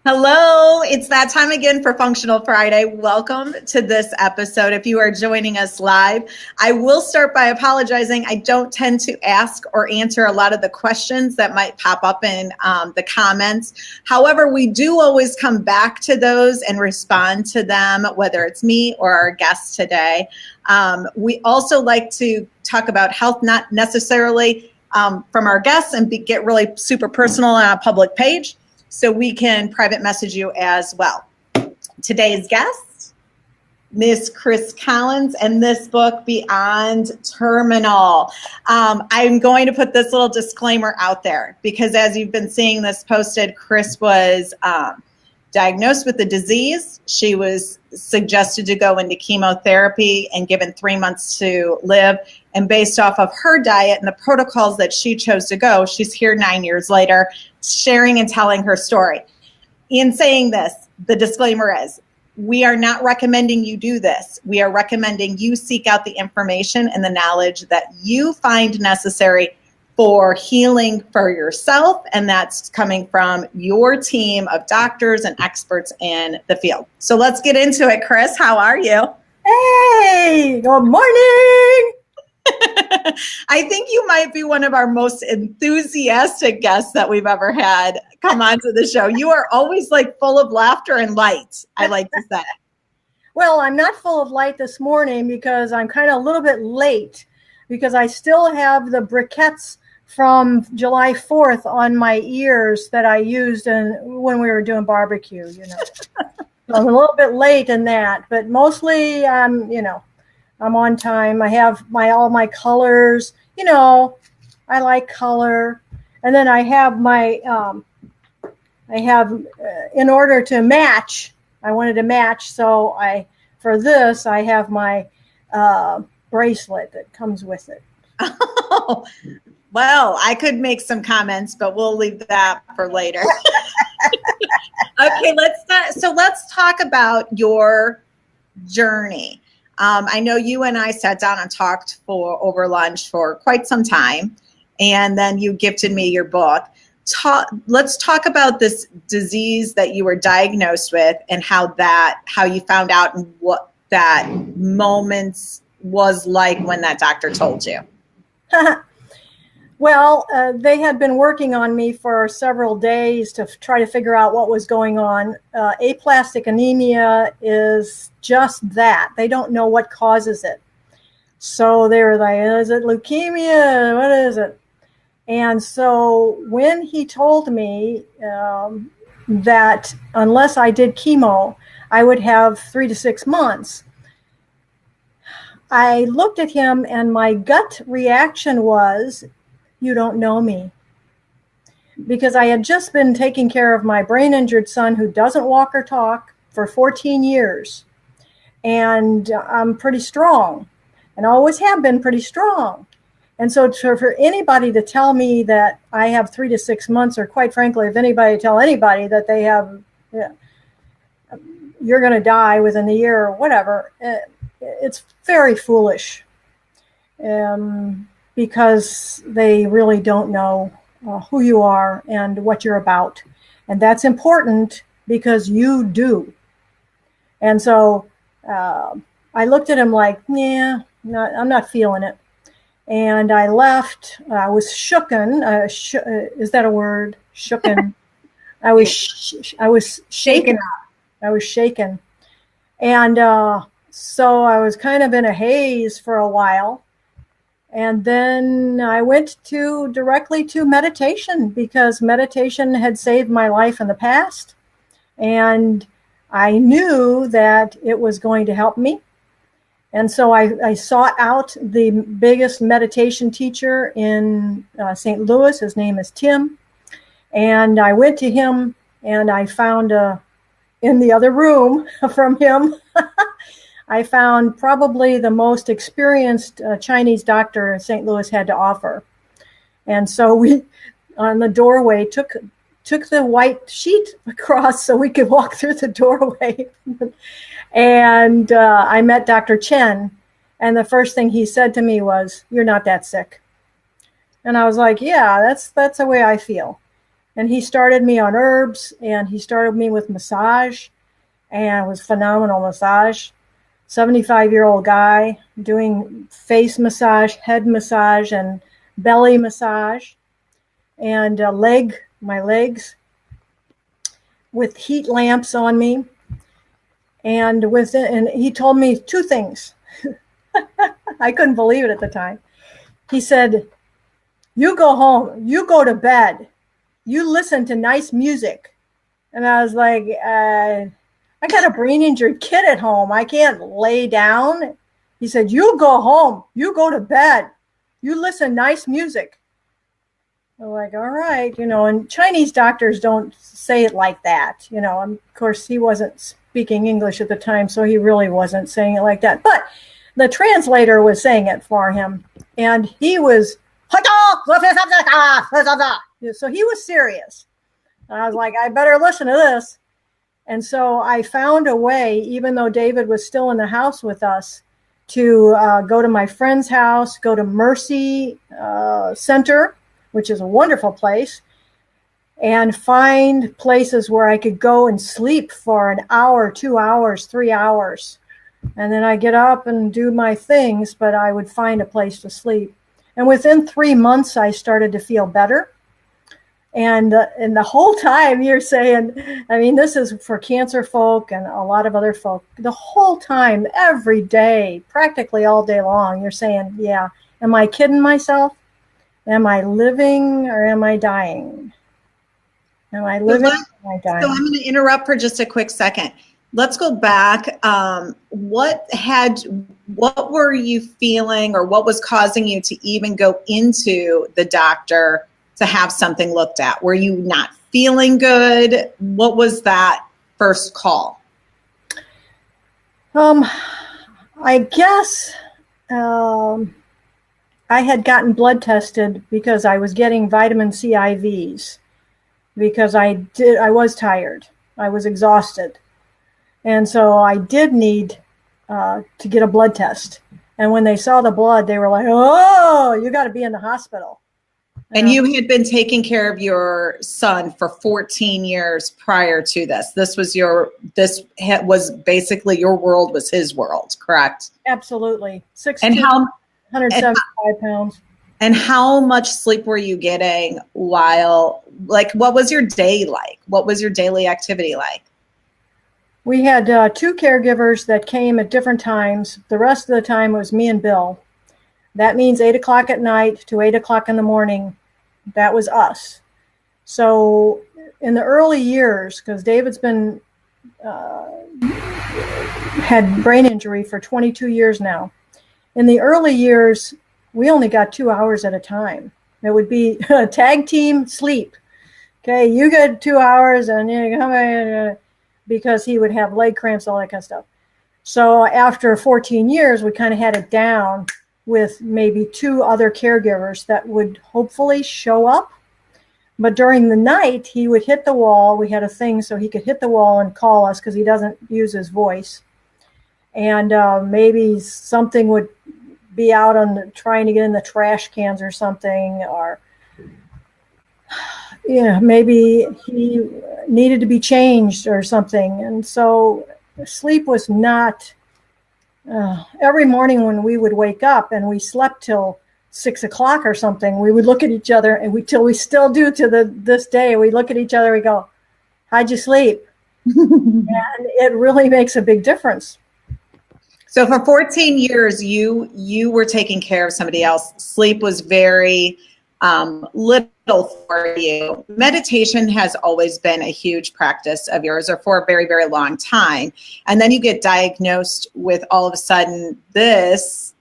Hello, it's that time again for Functional Friday. Welcome to this episode. If you are joining us live, I will start by apologizing. I don't tend to ask or answer a lot of the questions that might pop up in the comments. However, we do always come back to those and respond to them, whether it's me or our guest today. We also like to talk about health, not necessarily from our guests, and get really super personal on a public page, so we can private message you as well. Today's guest, Miss Chris Collins, and this book, Beyond Terminal. I'm going to put this little disclaimer out there because as you've been seeing this posted, Chris was diagnosed with the disease. She was suggested to go into chemotherapy and given 3 months to live. And based off of her diet and the protocols that she chose to go, she's here 9 years later, sharing and telling her story. In saying this, the disclaimer is, we are not recommending you do this. We are recommending you seek out the information and the knowledge that you find necessary for healing for yourself, and that's coming from your team of doctors and experts in the field. So let's get into it. Chris, how are you? Hey, good morning. I think you might be one of our most enthusiastic guests that we've ever had come onto the show. You are always like full of laughter and light, I like to say. Well, I'm not full of light this morning because I'm kind of a little bit late because I still have the briquettes from July 4th on my ears that I used when we were doing barbecue, So I'm a little bit late in that, but mostly, I'm on time. I have all my colors, I like color. And then I have in order to match, I wanted to match. So for this, I have my bracelet that comes with it. Oh, well, I could make some comments, but we'll leave that for later. Okay, let's talk about your journey. I know you and I sat down and talked over lunch for quite some time, and then you gifted me your book. Let's talk about this disease that you were diagnosed with and how you found out and what that moment was like when that doctor told you. Well, they had been working on me for several days to try to figure out what was going on. Aplastic anemia is just that. They don't know what causes it. So they were like, is it leukemia? What is it? And so when he told me that unless I did chemo, I would have 3 to 6 months, I looked at him and my gut reaction was, you don't know me. Because I had just been taking care of my brain injured son who doesn't walk or talk for 14 years. And I'm pretty strong and always have been pretty strong. And so for anybody to tell me that I have 3 to 6 months, or quite frankly, if anybody tell anybody that they have, you're going to die within a year or whatever, it's very foolish. Because they really don't know who you are and what you're about. And that's important because you do. And so I looked at him like, I'm not feeling it. And I left. I was shooken. Is that a word? Shooken. I was shaken. I was shaken. And so I was kind of in a haze for a while. And then I went directly to meditation because meditation had saved my life in the past. And I knew that it was going to help me. And so I sought out the biggest meditation teacher in St. Louis. His name is Tim. And I went to him and I found in the other room from him, I found probably the most experienced Chinese doctor St. Louis had to offer. And so we, on the doorway, took the white sheet across so we could walk through the doorway. And I met Dr. Chen. And the first thing he said to me was, "You're not that sick." And I was like, yeah, that's the way I feel. And he started me on herbs, and he started me with massage, and it was phenomenal massage. 75-year-old guy doing face massage, head massage, and belly massage, and my legs with heat lamps on me. And he told me two things. I couldn't believe it at the time. He said, "You go home, you go to bed, you listen to nice music." And I was like, I got a brain injured kid at home. I can't lay down. He said, "You go home, you go to bed, you listen nice music." I'm like, all right, and Chinese doctors don't say it like that, And of course, he wasn't speaking English at the time, so he really wasn't saying it like that. But the translator was saying it for him, and he was, so he was serious. And I was like, I better listen to this. And so I found a way, even though David was still in the house with us, to go to my friend's house, go to Mercy Center, which is a wonderful place, and find places where I could go and sleep for an hour, 2 hours, 3 hours. And then I get up and do my things, but I would find a place to sleep. And within 3 months, I started to feel better. And the whole time you're saying, this is for cancer folk and a lot of other folk. The whole time, every day, practically all day long, you're saying, yeah, am I kidding myself? Am I living or am I dying? Am I living or am I dying? So I'm going to interrupt for just a quick second. Let's go back. What were you feeling, or what was causing you to even go into the doctor to have something looked at? Were you not feeling good? What was that first call? I guess I had gotten blood tested because I was getting vitamin C IVs because I was tired. I was exhausted. And so I did need to get a blood test. And when they saw the blood, they were like, "Oh, you got to be in the hospital." And you had been taking care of your son for 14 years prior to this. This was basically your world was his world, correct? Absolutely. 175 pounds. And how much sleep were you getting what was your day like? What was your daily activity like? We had 2 caregivers that came at different times. The rest of the time was me and Bill. That means 8 o'clock at night to 8 o'clock in the morning. That was us. So in the early years, because David's been had brain injury for 22 years now. In the early years, we only got 2 hours at a time. It would be a tag team sleep. Okay, you get 2 hours and you come in, because he would have leg cramps, all that kind of stuff. So after 14 years, we kind of had it down with maybe 2 other caregivers that would hopefully show up. But during the night, he would hit the wall. We had a thing so he could hit the wall and call us because he doesn't use his voice. And maybe something would be out on trying to get in the trash cans or something, or maybe he needed to be changed or something. And so sleep was not every morning when we would wake up and we slept till 6 o'clock or something, we would look at each other, and till we still do to this day, we look at each other, we go, "How'd you sleep?" And it really makes a big difference. So for 14 years, you were taking care of somebody else. Sleep was very little for you. Meditation has always been a huge practice of yours, or for a very, very long time. And then you get diagnosed with all of a sudden this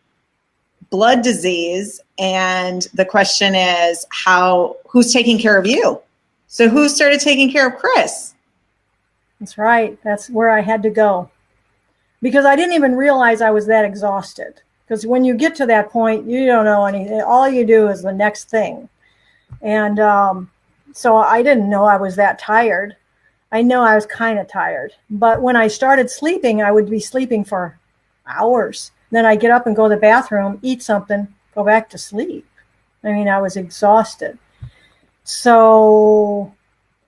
blood disease. And the question is, who's taking care of you? So who started taking care of Chris? That's right. That's where I had to go. Because I didn't even realize I was that exhausted. Because when you get to that point, you don't know anything. All you do is the next thing. And so I didn't know I was that tired. I know I was kind of tired. But when I started sleeping, I would be sleeping for hours. Then I'd get up and go to the bathroom, eat something, go back to sleep. I mean, I was exhausted. So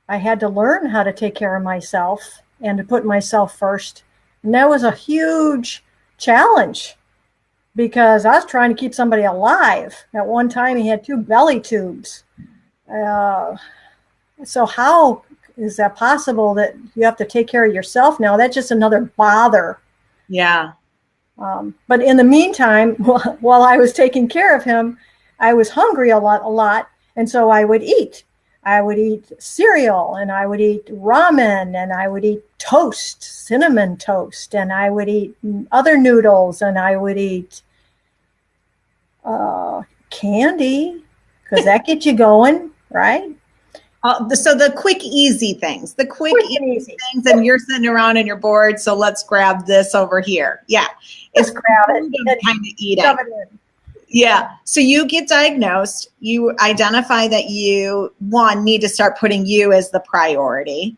I had to learn how to take care of myself and to put myself first. And that was a huge challenge because I was trying to keep somebody alive. At one time, he had 2 belly tubes. So how is that possible that you have to take care of yourself now? That's just another bother. Yeah. But in the meantime, while I was taking care of him, I was hungry a lot. And so I would eat. I would eat cereal, and I would eat ramen, and I would eat toast, cinnamon toast, and I would eat other noodles, and I would eat candy, because that gets you going, right? So the quick, easy things, easy things, and you're sitting around and you're bored, so let's grab this over here. Yeah. It's grab it and kind of eat shove it in. Yeah. So you get diagnosed, you identify that you, one, need to start putting you as the priority.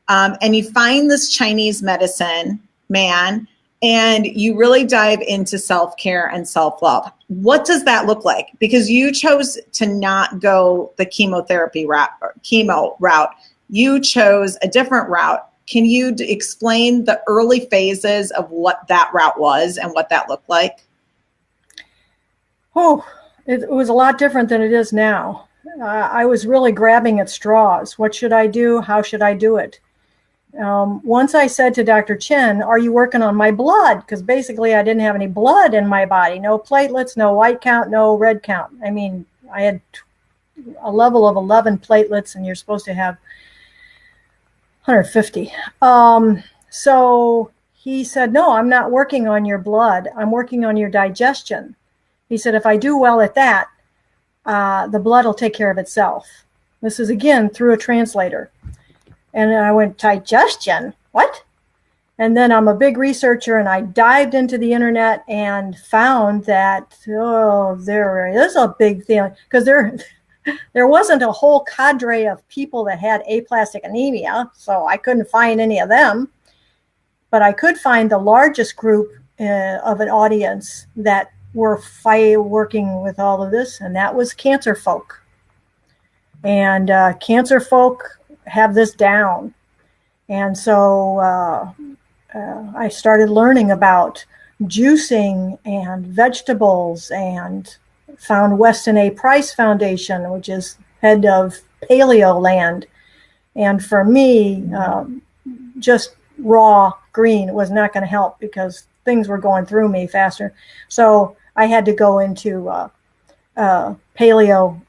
And you find this Chinese medicine man, and you really dive into self-care and self-love. What does that look like? Because you chose to not go the chemotherapy route, or chemo route. You chose a different route. Can you explain the early phases of what that route was and what that looked like? Oh, it was a lot different than it is now. I was really grabbing at straws. What should I do? How should I do it? Once I said to Dr. Chen, are you working on my blood? Because basically I didn't have any blood in my body. No platelets, no white count, no red count. I mean, I had a level of 11 platelets, and you're supposed to have 150. So he said, no, I'm not working on your blood. I'm working on your digestion. He said, if I do well at that, the blood will take care of itself. This is, again, through a translator. And I went, digestion? What? And then I'm a big researcher, and I dived into the internet and found that, there is a big thing. Because there wasn't a whole cadre of people that had aplastic anemia, so I couldn't find any of them. But I could find the largest group of an audience that were working with all of this, and that was cancer folk. And cancer folk have this down. And so I started learning about juicing and vegetables, and found Weston A. Price Foundation, which is head of Paleo Land. And for me, just raw green was not going to help because things were going through me faster. So I had to go into paleo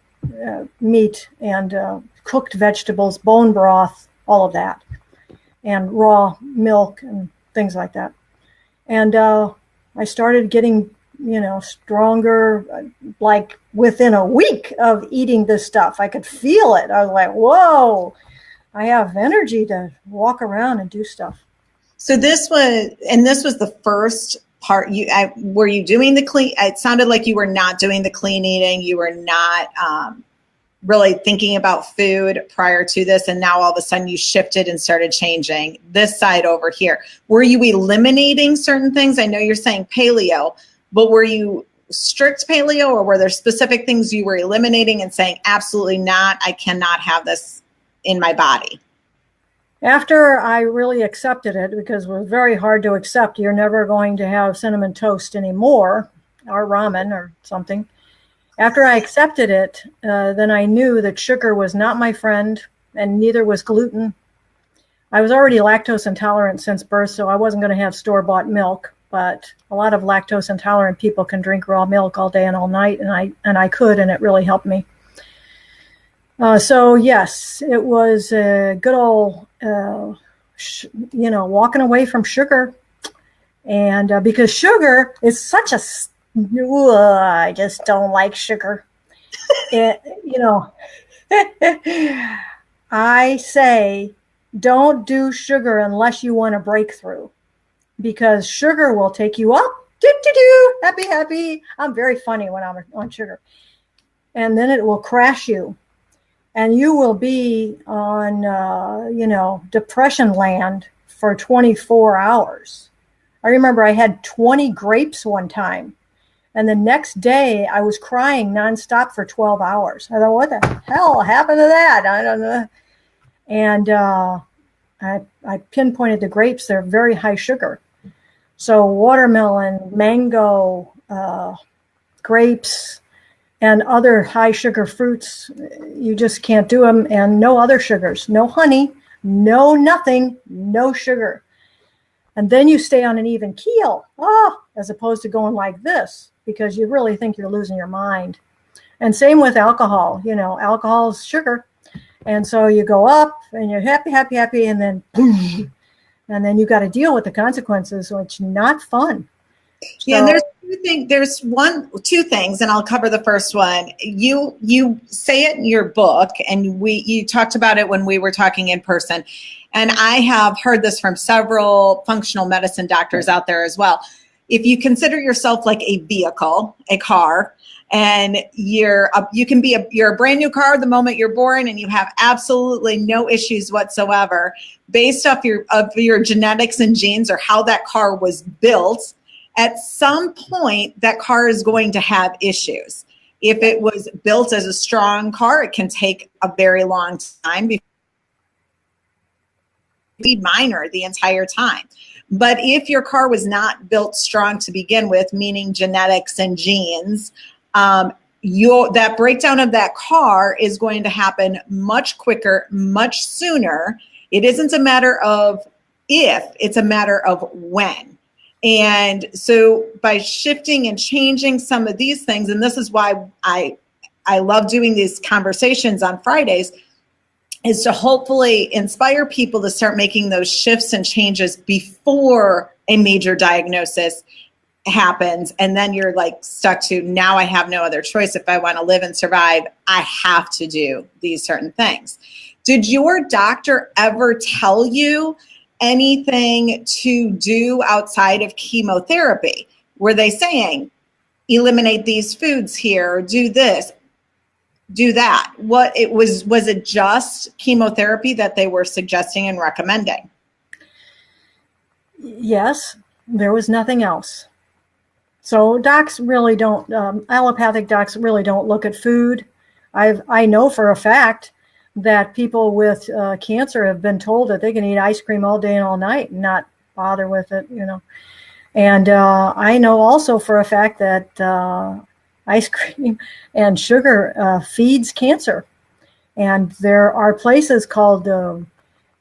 meat and cooked vegetables, bone broth, all of that, and raw milk and things like that. And I started getting, stronger, like within a week of eating this stuff. I could feel it. I was like, whoa, I have energy to walk around and do stuff. So this was the first part. Were you doing the clean? It sounded like you were not doing the clean eating. You were not really thinking about food prior to this, and now all of a sudden you shifted and started changing this side over here. Were you eliminating certain things? I know you're saying paleo, but were you strict paleo, or were there specific things you were eliminating and saying, absolutely not, I cannot have this in my body? After I really accepted it, because it was very hard to accept, you're never going to have cinnamon toast anymore, or ramen or something. After I accepted it, then I knew that sugar was not my friend, and neither was gluten. I was already lactose intolerant since birth, so I wasn't going to have store-bought milk. But a lot of lactose intolerant people can drink raw milk all day and all night, and I could, and it really helped me. So yes, it was a good old, walking away from sugar, and because sugar is such a I just don't like sugar. I say don't do sugar unless you want a breakthrough, because sugar will take you up. Happy, happy. I'm very funny when I'm on sugar. And then it will crash you. And you will be on, depression land for 24 hours. I remember I had 20 grapes one time. And the next day, I was crying nonstop for 12 hours. I thought, what the hell happened to that? I don't know. And I pinpointed the grapes. They're very high sugar. So watermelon, mango, grapes, and other high sugar fruits, you just can't do them. And no other sugars, no honey, no nothing, no sugar. And then you stay on an even keel, as opposed to going like this, because you really think you're losing your mind. And same with alcohol. Alcohol is sugar. And so you go up and you're happy, happy, happy, and then boom. And then you got to deal with the consequences, which not fun. Yeah, and there's two things, and I'll cover the first one. You say it in your book, and you talked about it when we were talking in person. And I have heard this from several functional medicine doctors out there as well. If you consider yourself like a vehicle, a car, and you're a brand new car the moment you're born, and you have absolutely no issues whatsoever based off your genetics and genes or how that car was built. At some point, that car is going to have issues. If it was built as a strong car, it can take a very long time before be minor the entire time. But if your car was not built strong to begin with, meaning genetics and genes, that breakdown of that car is going to happen much quicker, much sooner. It isn't a matter of if, it's a matter of when. And so by shifting and changing some of these things, and this is why I love doing these conversations on Fridays, is to hopefully inspire people to start making those shifts and changes before a major diagnosis happens. And then you're like stuck to, now I have no other choice. If I want to live and survive, I have to do these certain things. Did your doctor ever tell you anything to do outside of chemotherapy? Were they saying, eliminate these foods here, do this, do that? Was it just chemotherapy that they were suggesting and recommending? Yes, there was nothing else. So docs really don't, allopathic docs really don't look at food. I know for a fact that people with cancer have been told that they can eat ice cream all day and all night and not bother with it, And I know also for a fact that ice cream and sugar feeds cancer. And there are places called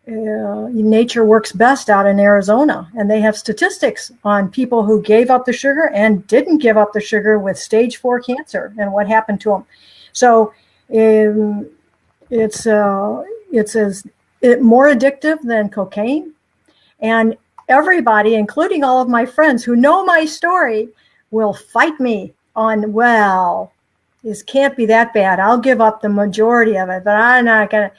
Nature Works Best out in Arizona, and they have statistics on people who gave up the sugar and didn't give up the sugar with stage 4 cancer and what happened to them. So it's more addictive than cocaine. And everybody, including all of my friends who know my story, will fight me on, well, this can't be that bad. I'll give up the majority of it, but I'm not going to.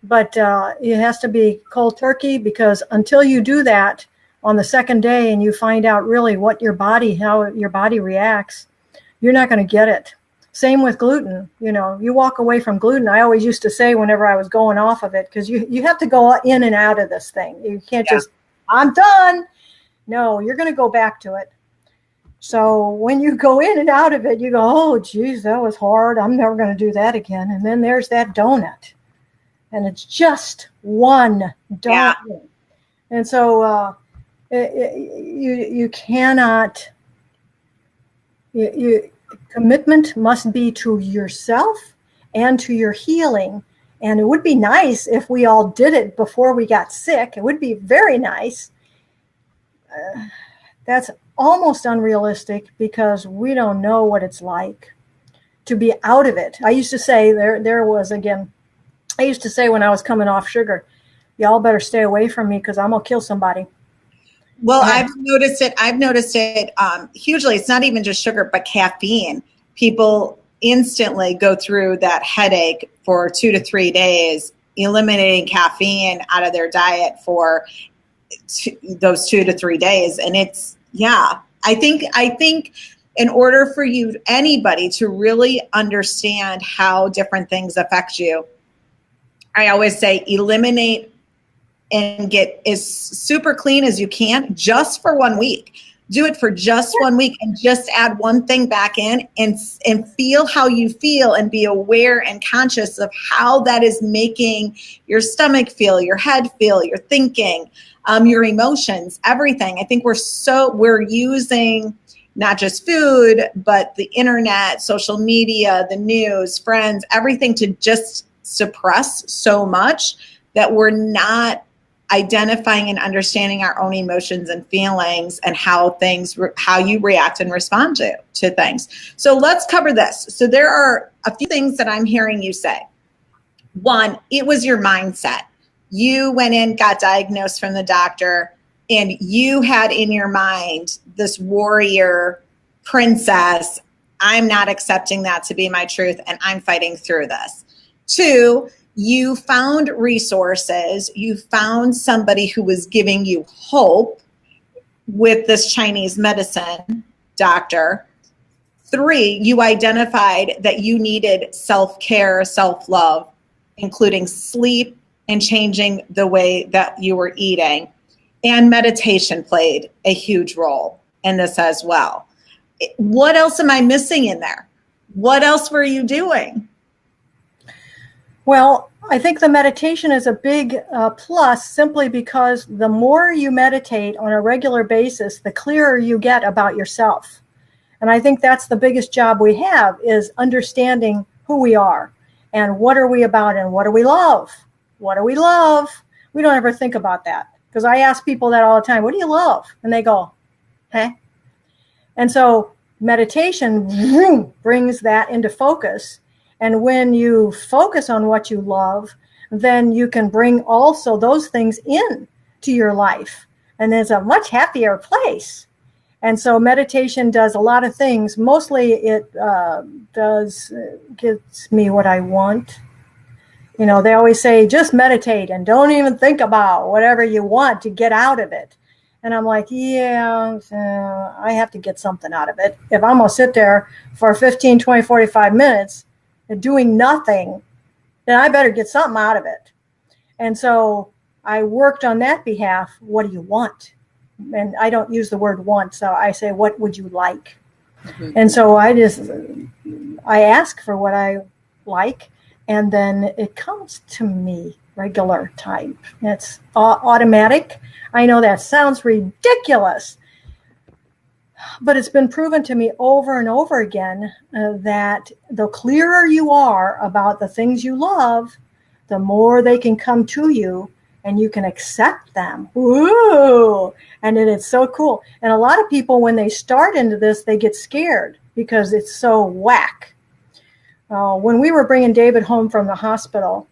But it has to be cold turkey, because until you do that on the second day and you find out really how your body reacts, you're not going to get it. Same with gluten. You walk away from gluten. I always used to say whenever I was going off of it, because you have to go in and out of this thing. You can't just, I'm done. No, you're going to go back to it. So when you go in and out of it, you go, oh, geez, that was hard. I'm never going to do that again. And then there's that donut. And it's just one donut. Yeah. And so you cannot, commitment must be to yourself and to your healing. And it would be nice if we all did it before we got sick. It would be very nice. That's almost unrealistic, because we don't know what it's like to be out of it. I used to say I used to say when I was coming off sugar, y'all better stay away from me because I'm going to kill somebody. Well, I've noticed it hugely. It's not even just sugar, but caffeine. People instantly go through that headache for 2 to 3 days, eliminating caffeine out of their diet for those 2 to 3 days. And I think in order for anybody to really understand how different things affect you, I always say eliminate and get as super clean as you can just for 1 week. Do it for just 1 week and just add one thing back in and feel how you feel and be aware and conscious of how that is making your stomach feel, your head feel, your thinking, your emotions, everything. I think we're using not just food, but the internet, social media, the news, friends, everything to just suppress so much that we're not identifying and understanding our own emotions and feelings and how you react and respond to things. So let's cover this. So there are a few things that I'm hearing you say. One, it was your mindset. You went in, got diagnosed from the doctor, and you had in your mind this warrior princess. I'm not accepting that to be my truth, and I'm fighting through this. Two, you found resources. You found somebody who was giving you hope with this Chinese medicine doctor. Three, you identified that you needed self-care, self-love, including sleep and changing the way that you were eating. And meditation played a huge role in this as well. What else am I missing in there? What else were you doing? Well, I think the meditation is a big plus simply because the more you meditate on a regular basis, the clearer you get about yourself. And I think that's the biggest job we have, is understanding who we are and what are we about and what do we love? What do we love? We don't ever think about that, because I ask people that all the time. What do you love? And they go, huh? And so meditation brings that into focus. And when you focus on what you love, then you can bring also those things in to your life. And it's a much happier place. And so meditation does a lot of things. Mostly it gives me what I want. You know, they always say, just meditate and don't even think about whatever you want to get out of it. And I'm like, yeah, I have to get something out of it. If I'm going to sit there for 15, 20, 45 minutes doing nothing, then I better get something out of it. And so I worked on that behalf. What do you want? And I don't use the word want, so I say, what would you like? Mm-hmm. And so I ask for what I like, and then it comes to me regular type. It's automatic. I know that sounds ridiculous, but it's been proven to me over and over again that the clearer you are about the things you love, the more they can come to you and you can accept them. Ooh, and it's so cool. And a lot of people, when they start into this, they get scared because it's so whack. When we were bringing David home from the hospital,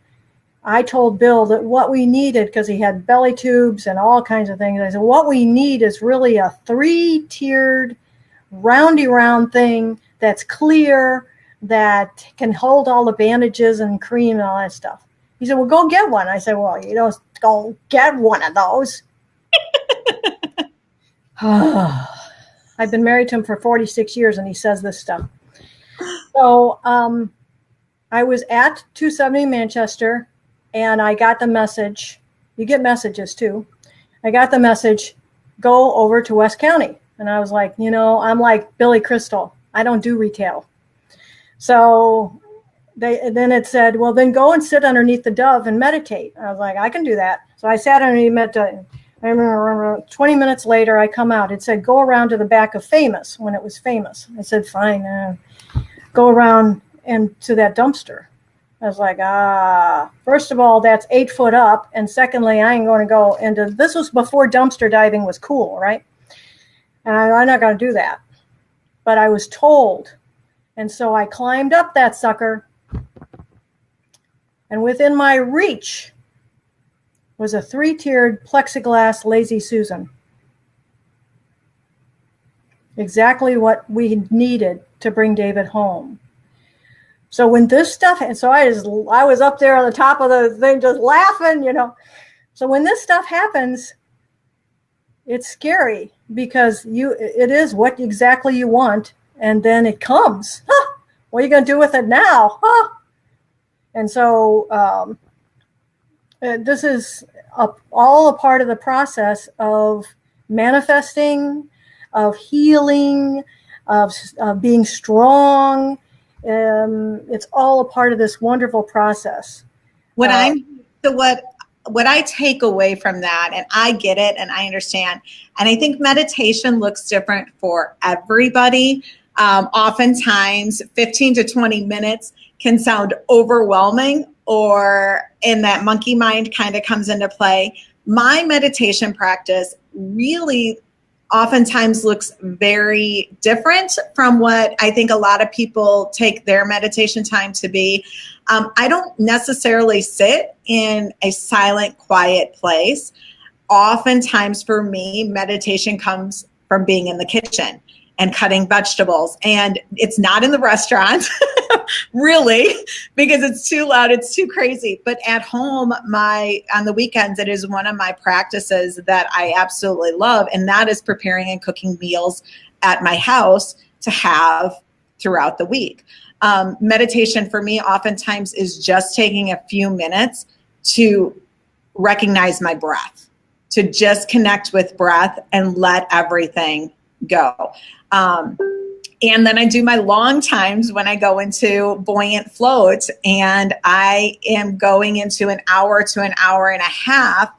I told Bill that what we needed, because he had belly tubes and all kinds of things, I said, what we need is really a 3-tiered, roundy round thing that's clear, that can hold all the bandages and cream and all that stuff. He said, well, go get one. I said, well, you don't go get one of those. I've been married to him for 46 years, and he says this stuff. So I was at 270 Manchester, and I got the message. You get messages too. I got the message, go over to West County. And I was like, I'm like Billy Crystal. I don't do retail. So then it said, well, then go and sit underneath the dove and meditate. I was like, I can do that. So I sat underneath, I remember 20 minutes later, I come out. It said, go around to the back of Famous, when it was Famous. I said, fine, go around and to that dumpster. I was like, first of all, that's 8 foot up. And secondly, I ain't going to go into, this was before dumpster diving was cool, right? And I'm not going to do that. But I was told. And so I climbed up that sucker. And within my reach was a 3-tiered plexiglass Lazy Susan. Exactly what we needed to bring David home. So when this stuff, and so I was up there on the top of the thing just laughing, So when this stuff happens, it's scary because it is what exactly you want, and then it comes. What are you going to do with it now? And so this is all a part of the process of manifesting, of healing, of being strong. It's all a part of this wonderful process. What I take away from that, and I get it and I understand, and I think meditation looks different for everybody. Oftentimes 15 to 20 minutes can sound overwhelming, or in that monkey mind kind of comes into play. My meditation practice really oftentimes looks very different from what I think a lot of people take their meditation time to be. I don't necessarily sit in a silent, quiet place. Oftentimes for me, meditation comes from being in the kitchen and cutting vegetables. And it's not in the restaurant, really, because it's too loud, it's too crazy. But at home, on the weekends, it is one of my practices that I absolutely love. And that is preparing and cooking meals at my house to have throughout the week. Meditation for me oftentimes is just taking a few minutes to recognize my breath, to just connect with breath and let everything go. And then I do my long times when I go into buoyant float, and I am going into an hour to an hour and a half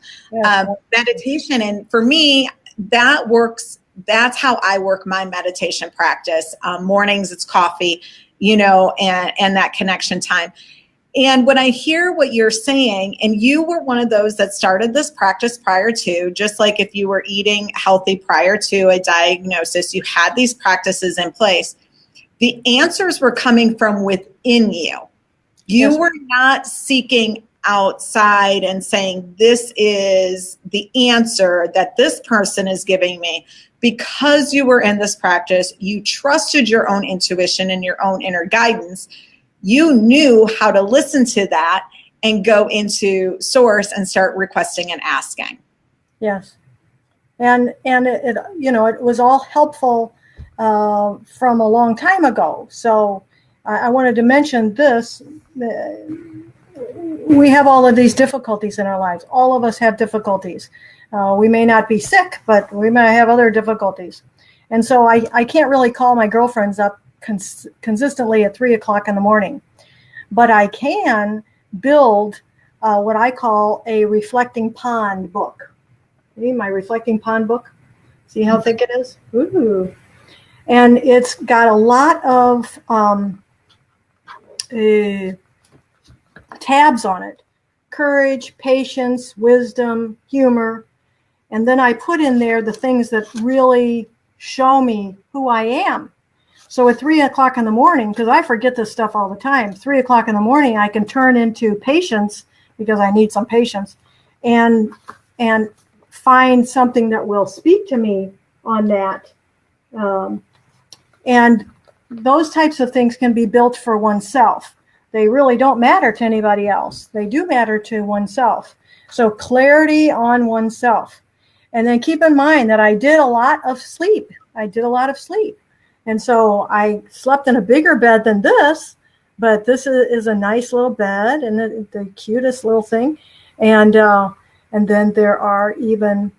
meditation. And for me, that works. That's how I work my meditation practice. Mornings, it's coffee, and that connection time. And when I hear what you're saying, and you were one of those that started this practice prior to, just like if you were eating healthy prior to a diagnosis, you had these practices in place. The answers were coming from within you. You were not seeking outside and saying, this is the answer that this person is giving me. Because you were in this practice, you trusted your own intuition and your own inner guidance. You knew how to listen to that and go into source and start requesting and asking. Yes. And it was all helpful from a long time ago. So I wanted to mention this. We have all of these difficulties in our lives. All of us have difficulties. We may not be sick, but we may have other difficulties. And so I can't really call my girlfriends up consistently at 3:00 in the morning, but I can build what I call a reflecting pond book. See my reflecting pond book? See how thick it is? Ooh. And it's got a lot of tabs on it: courage, patience, wisdom, humor. And then I put in there the things that really show me who I am. So at 3:00 in the morning, because I forget this stuff all the time, 3:00 in the morning, I can turn into patience, because I need some patience, and find something that will speak to me on that. And those types of things can be built for oneself. They really don't matter to anybody else. They do matter to oneself. So clarity on oneself. And then keep in mind that I did a lot of sleep. And so I slept in a bigger bed than this, but this is a nice little bed and the cutest little thing. And then there are even,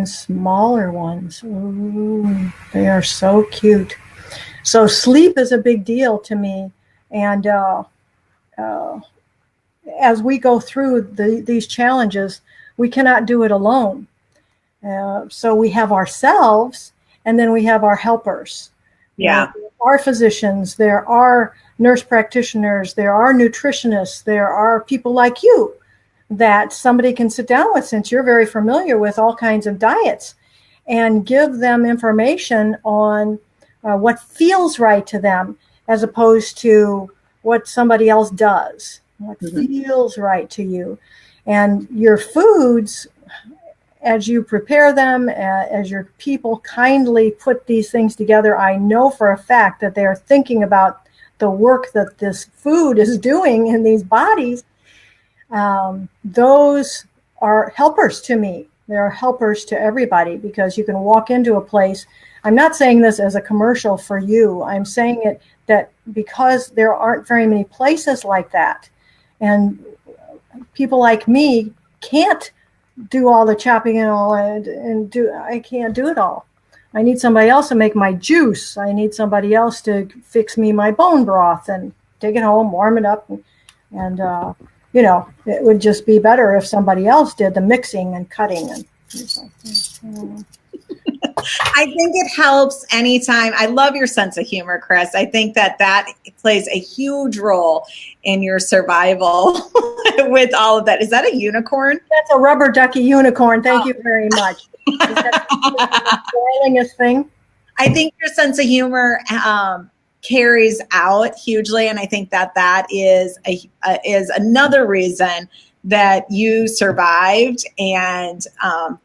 smaller ones. Ooh, they are so cute. So sleep is a big deal to me. And as we go through these challenges, we cannot do it alone. So we have ourselves, and then we have our helpers. Yeah. There are physicians, there are nurse practitioners, there are nutritionists, there are people like you that somebody can sit down with, since you're very familiar with all kinds of diets, and give them information on what feels right to them, as opposed to what somebody else does, what feels right to you. And your foods, as you prepare them, as your people kindly put these things together, I know for a fact that they're thinking about the work that this food is doing in these bodies. Those are helpers to me. They're helpers to everybody, because you can walk into a place. I'm not saying this as a commercial for you. I'm saying it that because there aren't very many places like that, and people like me can't do all the chopping and all, I can't do it all. I need somebody else to make my juice. I need somebody else to fix me my bone broth and take it home, warm it up, and it would just be better if somebody else did the mixing and cutting and things like that. I think it helps anytime. I love your sense of humor, Chris. I think that plays a huge role in your survival with all of that. Is that a unicorn? That's a rubber ducky unicorn. Thank you very much. Is that the boilingest thing? I think your sense of humor carries out hugely, and I think that is another reason that you survived and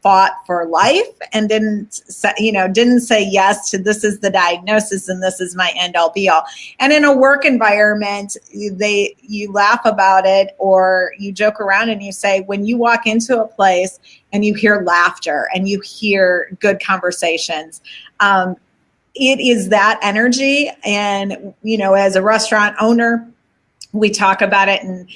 fought for life and didn't say yes to this is the diagnosis and this is my end all be all. And in a work environment, you laugh about it or you joke around and you say, when you walk into a place and you hear laughter and you hear good conversations, it is that energy. And, as a restaurant owner, we talk about it, and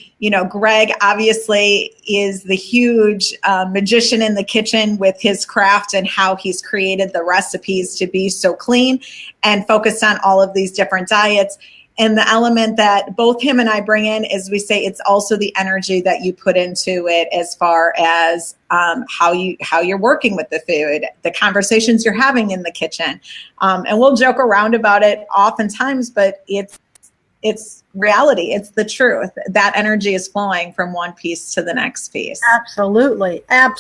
Greg obviously is the huge magician in the kitchen with his craft and how he's created the recipes to be so clean and focused on all of these different diets. And the element that both him and I bring in is we say it's also the energy that you put into it, as far as how you're working with the food, the conversations you're having in the kitchen, and we'll joke around about it oftentimes, but it's reality. It's the truth. That energy is flowing from one piece to the next piece. Absolutely. And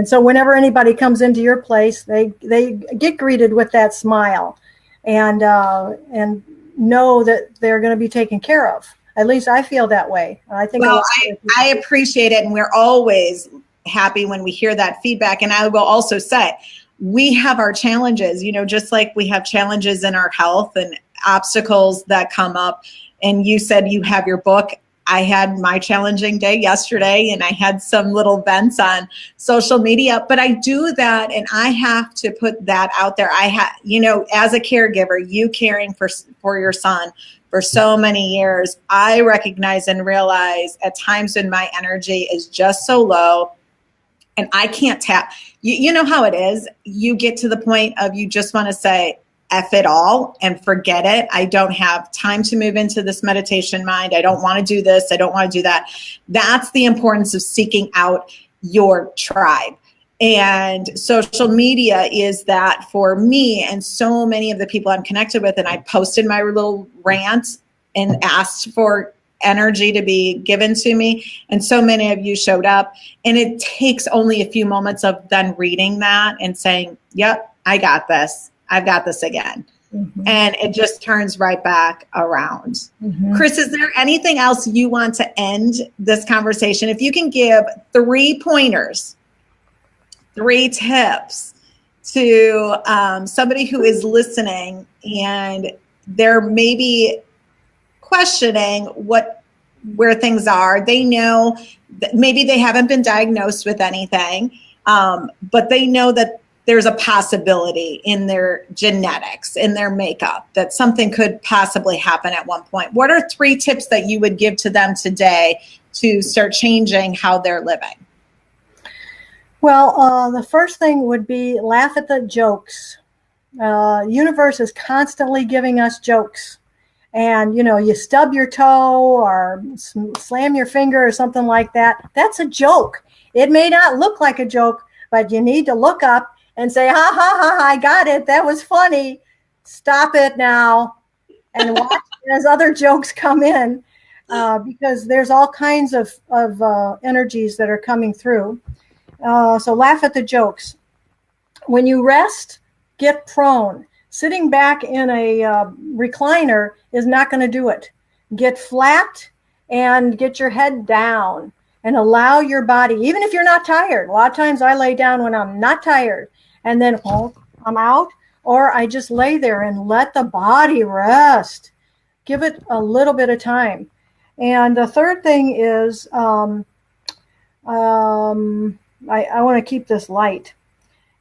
so whenever anybody comes into your place, they get greeted with that smile and know that they're going to be taken care of. At least I feel that way. I appreciate it. And we're always happy when we hear that feedback. And I will also say, we have our challenges, just like we have challenges in our health and obstacles that come up. And you said you have your book. I had my challenging day yesterday and I had some little vents on social media, but I do that and I have to put that out there. As a caregiver, you caring for your son for so many years, I recognize and realize at times when my energy is just so low and I can't tap, you know how it is. You get to the point of you just want to say, F it all and forget it. I don't have time to move into this meditation mind. I don't want to do this. I don't want to do that. That's the importance of seeking out your tribe. And social media is that for me and so many of the people I'm connected with. And I posted my little rant and asked for energy to be given to me. And so many of you showed up. And it takes only a few moments of then reading that and saying, yep, I got this. I've got this again. Mm-hmm. And it just turns right back around. Mm-hmm. Chris, is there anything else you want to end this conversation? If you can give 3 pointers, 3 tips to somebody who is listening and they're maybe questioning where things are. They know that maybe they haven't been diagnosed with anything, but they know that there's a possibility in their genetics, in their makeup, that something could possibly happen at one point. What are 3 tips that you would give to them today to start changing how they're living? Well, the first thing would be laugh at the jokes. Universe is constantly giving us jokes. And, you stub your toe or slam your finger or something like that. That's a joke. It may not look like a joke, but you need to look up and say, ha, ha, ha, I got it. That was funny. Stop it now. And watch as other jokes come in because there's all kinds of energies that are coming through. So laugh at the jokes. When you rest, get prone. Sitting back in a recliner is not going to do it. Get flat and get your head down and allow your body, even if you're not tired. A lot of times I lay down when I'm not tired. And then I'm out, or I just lay there and let the body rest. Give it a little bit of time. And the third thing is, I want to keep this light.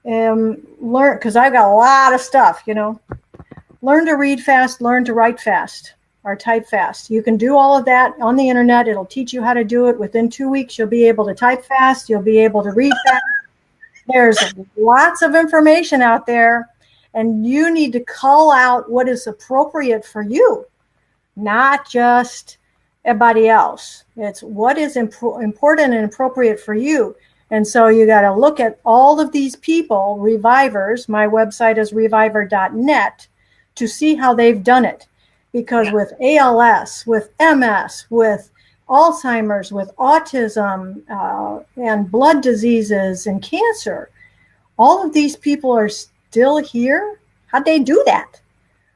Learn, because I've got a lot of stuff, Learn to read fast, learn to write fast or type fast. You can do all of that on the internet. It'll teach you how to do it. Within 2 weeks, you'll be able to type fast. You'll be able to read fast. There's lots of information out there, and you need to call out what is appropriate for you, not just everybody else. It's what is important and appropriate for you. And so you got to look at all of these people, revivers. My website is reviver.net, to see how they've done it. Because with ALS, with MS, with Alzheimer's, with autism, and blood diseases and cancer, all of these people are still here. How'd they do that?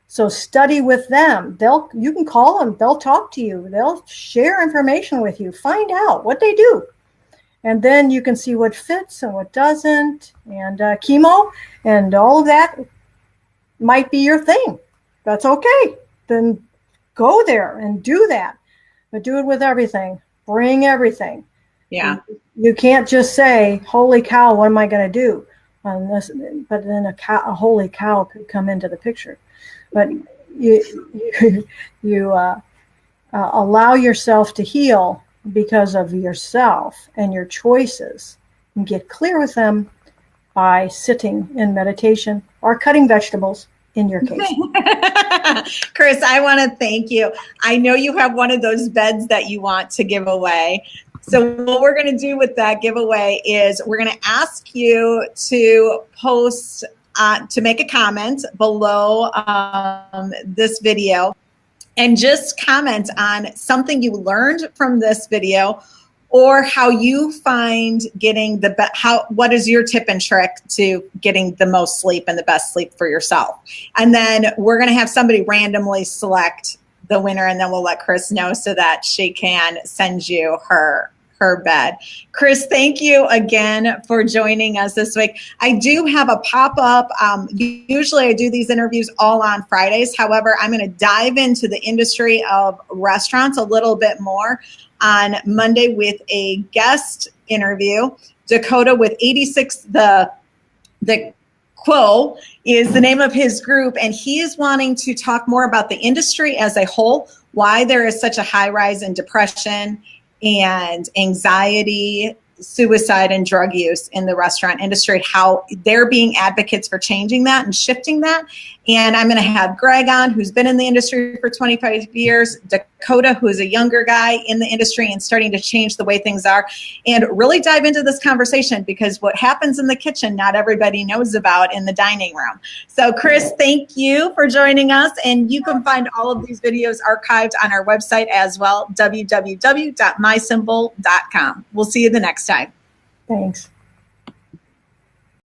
So study with them. You can call them. They'll talk to you. They'll share information with you. Find out what they do. And then you can see what fits and what doesn't. And chemo and all of that might be your thing. That's okay. Then go there and do that. But do it with everything. Bring everything. Yeah. You can't just say, holy cow, what am I going to do on this? But then a holy cow could come into the picture. But you allow yourself to heal because of yourself and your choices, and get clear with them by sitting in meditation or cutting vegetables in your case. Chris, I want to thank you. I know you have one of those beds that you want to give away. So what we're going to do with that giveaway is we're going to ask you to post, to make a comment below this video, and just comment on something you learned from this video, or how you find getting what is your tip and trick to getting the most sleep and the best sleep for yourself. And then we're going to have somebody randomly select the winner, and then we'll let Chris know so that she can send you her bed. Chris, thank you again for joining us this week. I do have a pop-up. Usually I do these interviews all on Fridays. However, I'm going to dive into the industry of restaurants a little bit more on Monday with a guest interview. Dakota with 86, the Quo is the name of his group, and he is wanting to talk more about the industry as a whole, why there is such a high rise in depression and anxiety, suicide, and drug use in the restaurant industry, how they're being advocates for changing that and shifting that. And I'm going to have Greg on, who's been in the industry for 25 years, Dakota, who's a younger guy in the industry and starting to change the way things are, and really dive into this conversation, because what happens in the kitchen, not everybody knows about in the dining room. So Chris, thank you for joining us. And you can find all of these videos archived on our website as well, www.mysymbol.com. We'll see you the next time. Thanks.